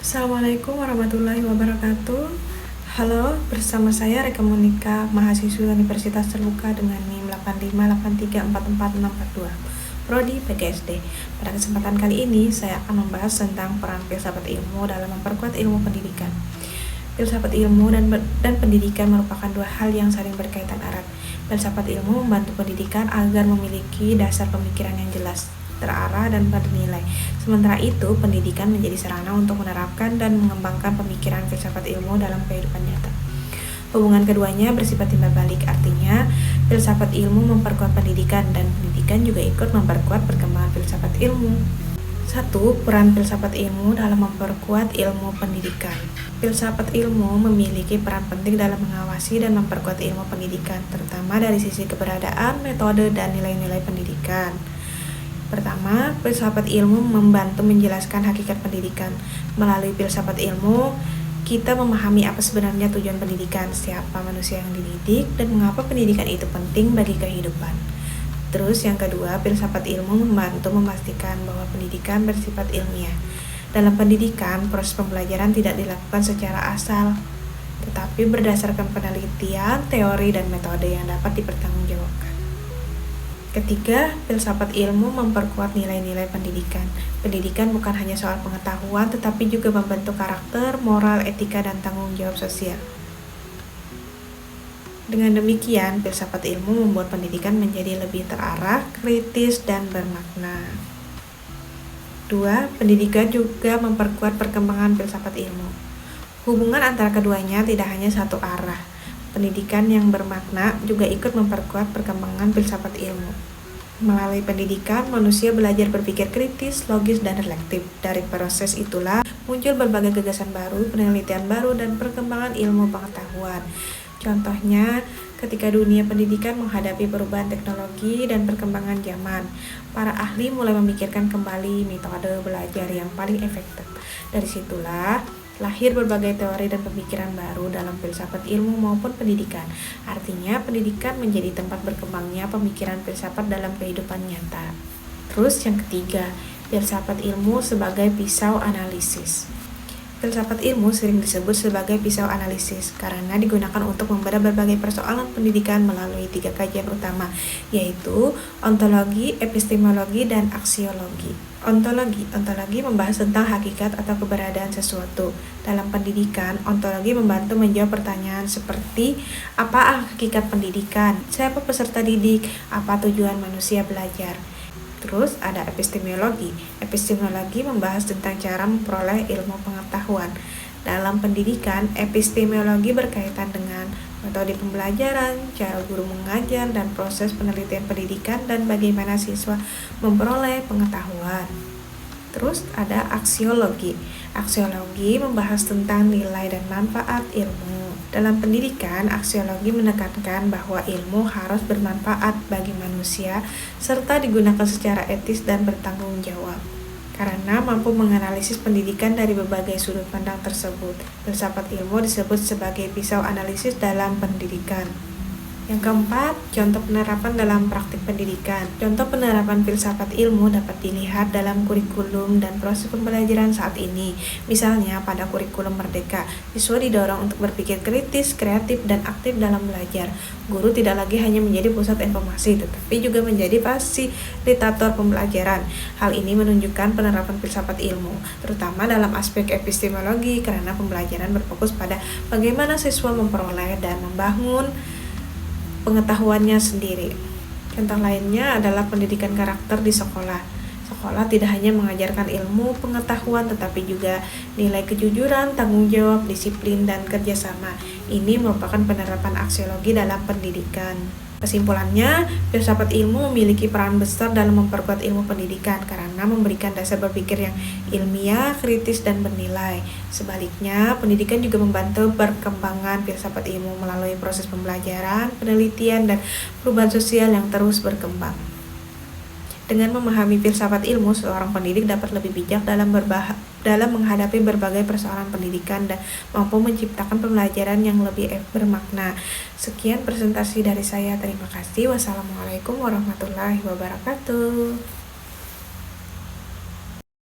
Assalamualaikum warahmatullahi wabarakatuh. Halo, bersama saya Reka Monika, mahasiswa Universitas Terbuka dengan NIM 858344642, Prodi PGSD. Pada kesempatan kali ini, saya akan membahas tentang peran filsafat ilmu dalam memperkuat ilmu pendidikan. Filsafat ilmu dan pendidikan merupakan dua hal yang saling berkaitan erat. Filsafat ilmu membantu pendidikan agar memiliki dasar pemikiran yang jelas, terarah, dan bernilai. Sementara itu, pendidikan menjadi sarana untuk menerapkan dan mengembangkan pemikiran filsafat ilmu dalam kehidupan nyata. Hubungan keduanya bersifat timbal balik, artinya filsafat ilmu memperkuat pendidikan dan pendidikan juga ikut memperkuat perkembangan filsafat ilmu. 1. Peran filsafat ilmu dalam memperkuat ilmu pendidikan. Filsafat ilmu memiliki peran penting dalam mengawasi dan memperkuat ilmu pendidikan, terutama dari sisi keberadaan, metode, dan nilai-nilai pendidikan. Pertama, filsafat ilmu membantu menjelaskan hakikat pendidikan. Melalui filsafat ilmu, kita memahami apa sebenarnya tujuan pendidikan, siapa manusia yang dididik, dan mengapa pendidikan itu penting bagi kehidupan. Terus yang kedua, filsafat ilmu membantu memastikan bahwa pendidikan bersifat ilmiah. Dalam pendidikan, proses pembelajaran tidak dilakukan secara asal, tetapi berdasarkan penelitian, teori, dan metode yang dapat dipertanggungjawabkan. Ketiga, filsafat ilmu memperkuat nilai-nilai pendidikan. Pendidikan bukan hanya soal pengetahuan, tetapi juga membentuk karakter, moral, etika, dan tanggung jawab sosial. Dengan demikian, filsafat ilmu membuat pendidikan menjadi lebih terarah, kritis, dan bermakna. 2. Pendidikan juga memperkuat perkembangan filsafat ilmu. Hubungan antara keduanya tidak hanya satu arah. Pendidikan yang bermakna juga ikut memperkuat perkembangan filsafat ilmu. Melalui pendidikan, manusia belajar berpikir kritis, logis, dan reflektif. Dari proses itulah muncul berbagai gagasan baru, penelitian baru, dan perkembangan ilmu pengetahuan. Contohnya, ketika dunia pendidikan menghadapi perubahan teknologi dan perkembangan zaman, para ahli mulai memikirkan kembali metode belajar yang paling efektif. Dari situlah lahir berbagai teori dan pemikiran baru dalam filsafat ilmu maupun pendidikan. Artinya, pendidikan menjadi tempat berkembangnya pemikiran filsafat dalam kehidupan nyata. Terus yang ketiga, filsafat ilmu sebagai pisau analisis. Filsafat ilmu sering disebut sebagai pisau analisis karena digunakan untuk membedah berbagai persoalan pendidikan melalui 3 kajian utama, yaitu ontologi, epistemologi, dan aksiologi. Ontologi membahas tentang hakikat atau keberadaan sesuatu. Dalam pendidikan, ontologi membantu menjawab pertanyaan seperti apa hakikat pendidikan, siapa peserta didik, apa tujuan manusia belajar. Terus ada epistemologi. Epistemologi membahas tentang cara memperoleh ilmu pengetahuan. Dalam pendidikan, epistemologi berkaitan dengan metode pembelajaran, cara guru mengajar, dan proses penelitian pendidikan dan bagaimana siswa memperoleh pengetahuan. Terus ada aksiologi. Aksiologi membahas tentang nilai dan manfaat ilmu. Dalam pendidikan, aksiologi menekankan bahwa ilmu harus bermanfaat bagi manusia serta digunakan secara etis dan bertanggung jawab. Karena mampu menganalisis pendidikan dari berbagai sudut pandang tersebut, filsafat ilmu disebut sebagai pisau analisis dalam pendidikan. Yang keempat, contoh penerapan dalam praktik pendidikan. Contoh penerapan filsafat ilmu dapat dilihat dalam kurikulum dan proses pembelajaran saat ini. Misalnya pada kurikulum Merdeka, siswa didorong untuk berpikir kritis, kreatif, dan aktif dalam belajar. Guru tidak lagi hanya menjadi pusat informasi, tetapi juga menjadi fasilitator pembelajaran. Hal ini menunjukkan penerapan filsafat ilmu, terutama dalam aspek epistemologi, karena pembelajaran berfokus pada bagaimana siswa memperoleh dan membangun pengetahuannya sendiri. Contoh lainnya adalah pendidikan karakter di sekolah. Sekolah tidak hanya mengajarkan ilmu pengetahuan, tetapi juga nilai kejujuran, tanggung jawab, disiplin, dan kerjasama. Ini merupakan penerapan aksiologi dalam pendidikan. Kesimpulannya, filsafat ilmu memiliki peran besar dalam memperkuat ilmu pendidikan karena memberikan dasar berpikir yang ilmiah, kritis, dan bernilai. Sebaliknya, pendidikan juga membantu perkembangan filsafat ilmu melalui proses pembelajaran, penelitian, dan perubahan sosial yang terus berkembang. Dengan memahami filsafat ilmu, seorang pendidik dapat lebih bijak dalam menghadapi berbagai persoalan pendidikan dan mampu menciptakan pembelajaran yang lebih bermakna. Sekian presentasi dari saya. Terima kasih. Wassalamualaikum warahmatullahi wabarakatuh.